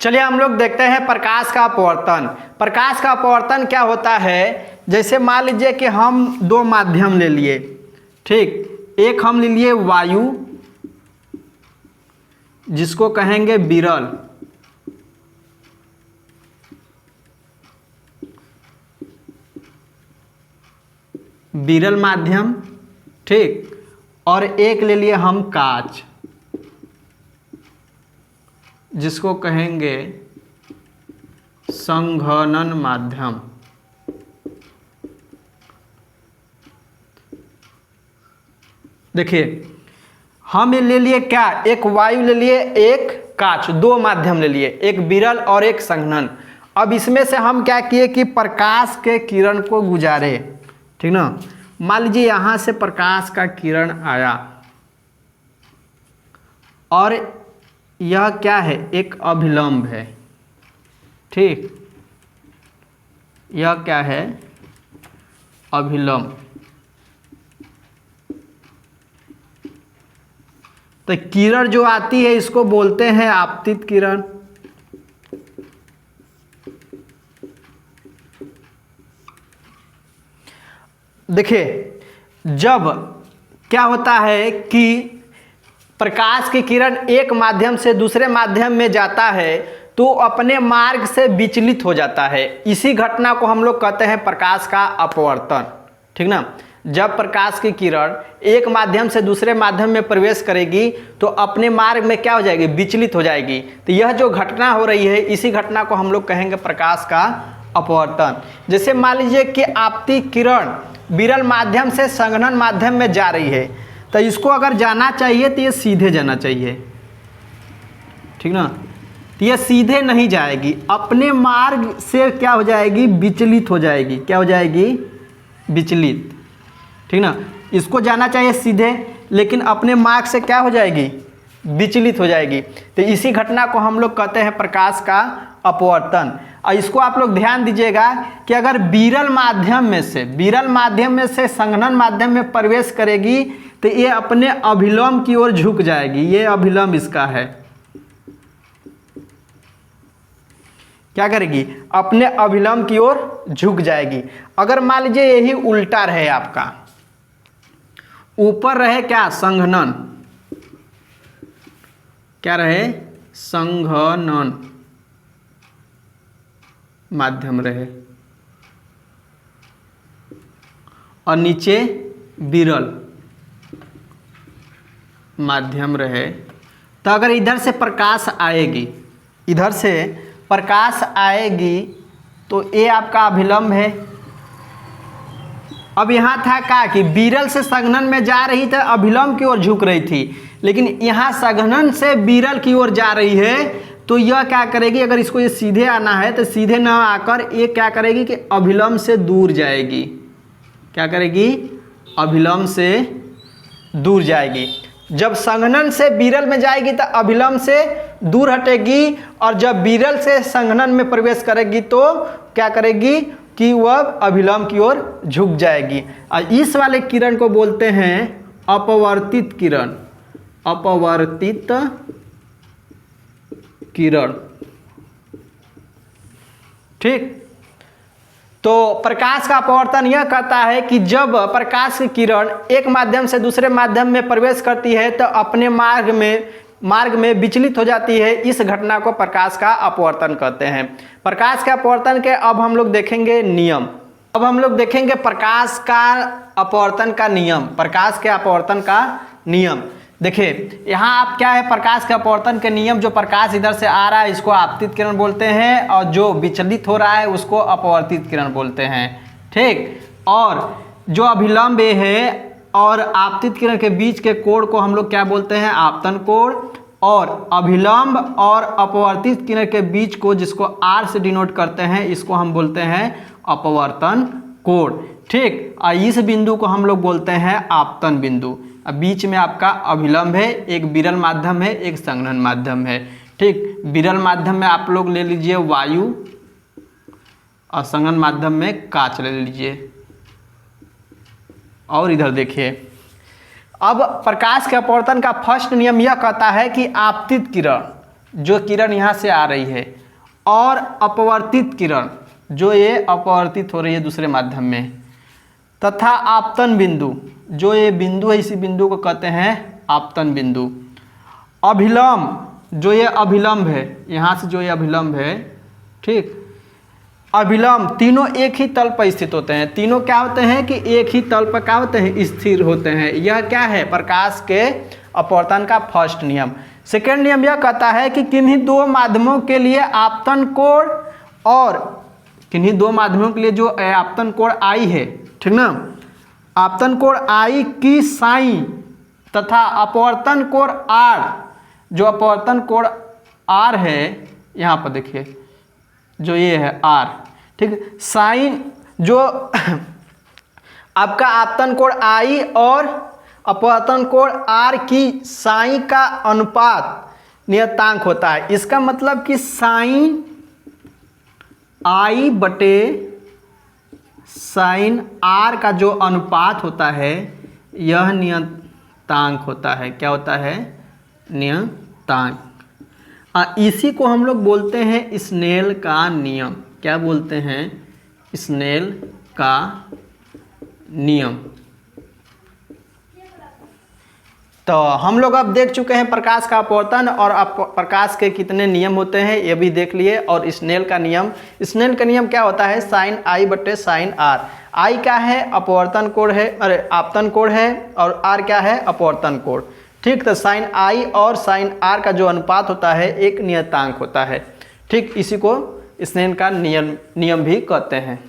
चलिए हम लोग देखते हैं प्रकाश का अपवर्तन। प्रकाश का अपवर्तन क्या होता है, जैसे मान लीजिए कि हम दो माध्यम ले लिए, ठीक। एक हम ले लिए वायु, जिसको कहेंगे विरल, विरल माध्यम, ठीक। और एक ले लिए हम कांच, जिसको कहेंगे संघनन माध्यम। देखिए हम ये ले लिए क्या, एक वायु ले लिए, एक कांच, दो माध्यम ले लिए, एक विरल और एक संघनन। अब इसमें से हम क्या किए कि प्रकाश के किरण को गुजारे, ठीक ना। मान लीजिए यहां से प्रकाश का किरण आया और यह क्या है, एक अभिलंब है, ठीक। यह क्या है, अभिलंब। तो किरण जो आती है इसको बोलते हैं आपतित किरण। देखिए जब क्या होता है कि प्रकाश की किरण एक माध्यम से दूसरे माध्यम में जाता है तो अपने मार्ग से विचलित हो जाता है। इसी घटना को हम लोग कहते हैं प्रकाश का अपवर्तन, ठीक ना। जब प्रकाश की किरण एक माध्यम से दूसरे माध्यम में प्रवेश करेगी तो अपने मार्ग में क्या हो जाएगी, विचलित हो जाएगी। तो यह जो घटना हो रही है इसी घटना को हम लोग कहेंगे प्रकाश का अपवर्तन। जैसे मान लीजिए कि आपतित किरण विरल माध्यम से संघनन माध्यम में जा रही है, तो इसको अगर जाना चाहिए तो ये सीधे जाना चाहिए, ठीक ना। तो ये सीधे नहीं जाएगी, अपने मार्ग से क्या हो जाएगी, विचलित हो जाएगी। क्या हो जाएगी, विचलित, ठीक ना। इसको जाना चाहिए सीधे, लेकिन अपने मार्ग से क्या हो जाएगी, विचलित हो जाएगी। तो इसी घटना को हम लोग कहते हैं प्रकाश का अपवर्तन। और इसको आप लोग ध्यान दीजिएगा कि अगर विरल माध्यम में से संघनन माध्यम में प्रवेश करेगी तो ये अपने अभिलंब की ओर झुक जाएगी। ये अभिलंब इसका है, क्या करेगी, अपने अभिलंब की ओर झुक जाएगी। अगर मान लीजिए यही उल्टा रहे, आपका ऊपर रहे क्या, संघनन, क्या रहे, संघनन माध्यम रहे, और नीचे विरल माध्यम रहे, तो अगर इधर से प्रकाश आएगी, इधर से प्रकाश आएगी तो ये आपका अभिलंब है। अब यहाँ था क्या कि विरल से संघनन में जा रही थी, अभिलंब की ओर झुक रही थी, लेकिन यहाँ संघनन से विरल की ओर जा रही है तो यह क्या करेगी, अगर इसको ये सीधे आना है तो सीधे ना आकर ये क्या करेगी कि अभिलंब से दूर जाएगी। क्या करेगी, अभिलंब से दूर जाएगी। जब संघनन से विरल में जाएगी तो अभिलंब से दूर हटेगी, और जब विरल से संघनन में प्रवेश करेगी तो क्या करेगी कि वह अभिलंब की ओर झुक जाएगी। और इस वाले किरण को बोलते हैं अपवर्तित किरण, अपवर्तित किरण, ठीक। तो प्रकाश का अपवर्तन यह कहता है कि जब प्रकाश की किरण एक माध्यम से दूसरे माध्यम में प्रवेश करती है तो अपने मार्ग में विचलित हो जाती है। इस घटना को प्रकाश का अपवर्तन कहते हैं। प्रकाश के अपवर्तन के अब हम लोग देखेंगे नियम। अब हम लोग देखेंगे प्रकाश का अपवर्तन का नियम, प्रकाश के अपवर्तन का नियम। देखिए यहाँ आप क्या है, प्रकाश के अपवर्तन के नियम, जो प्रकाश इधर से आ रहा है इसको आपतित किरण बोलते हैं, और जो विचलित हो रहा है उसको अपवर्तित किरण बोलते हैं, ठीक। और जो अभिलंब है और आपतित किरण के बीच के कोण को हम लोग क्या बोलते हैं, आपतन कोण। और अभिलंब और अपवर्तित किरण के बीच को, जिसको R से डिनोट करते हैं, इसको हम बोलते हैं अपवर्तन कोण, ठीक। और इस बिंदु को हम लोग बोलते हैं आपतन बिंदु। अब बीच में आपका अभिलंब है, एक विरल माध्यम है, एक संघनन माध्यम है, ठीक। विरल माध्यम में आप लोग ले लीजिए वायु, और संघनन माध्यम में कांच ले लीजिए। और इधर देखिए, अब प्रकाश के अपवर्तन का फर्स्ट नियम यह कहता है कि आपतित किरण जो किरण यहाँ से आ रही है, और अपवर्तित किरण जो ये अपवर्तित हो रही है दूसरे माध्यम में, तथा आपतन बिंदु जो ये बिंदु है, इसी बिंदु को कहते हैं आपतन बिंदु। अभिलंब जो ये अभिलंब है, यहाँ से जो ये अभिलंब है, ठीक, अभिलंब तीनों एक ही तल पर स्थित होते हैं। तीनों क्या होते हैं कि एक ही तल पर क्या होते हैं, स्थिर होते हैं। यह क्या है, प्रकाश के अपवर्तन का फर्स्ट नियम। सेकेंड नियम यह कहता है कि किन्हीं दो माध्यमों के लिए आपतन कोण और किन्हीं दो माध्यमों के लिए जो आपतन कोण आई है, ठीक ना, आपतन कोण आई की साइन तथा अपवर्तन कोण आर, जो अपवर्तन कोण आर है, यहाँ पर देखिए जो ये है आर, ठीक, साइन जो आपका आपतन कोण आई और अपवर्तन कोण आर की साइन का अनुपात नियतांक होता है। इसका मतलब कि साइन आई बटे साइन आर का जो अनुपात होता है, यह नियतांक होता है। क्या होता है, नियतांक। इसी को हम लोग बोलते हैं स्नेल का नियम। क्या बोलते हैं, स्नेल का नियम। तो हम लोग अब देख चुके हैं प्रकाश का अपवर्तन और प्रकाश के कितने नियम होते हैं ये भी देख लिए। और स्नेल का नियम, स्नेल का नियम क्या होता है, साइन आई बटे साइन आर। आई क्या है, अपवर्तन कोण है, अरे आपतन कोण है, और आर क्या है, अपवर्तन कोण, ठीक। तो साइन आई और साइन आर का जो अनुपात होता है एक नियतांक होता है, ठीक। इसी को स्नेल का नियम भी कहते हैं।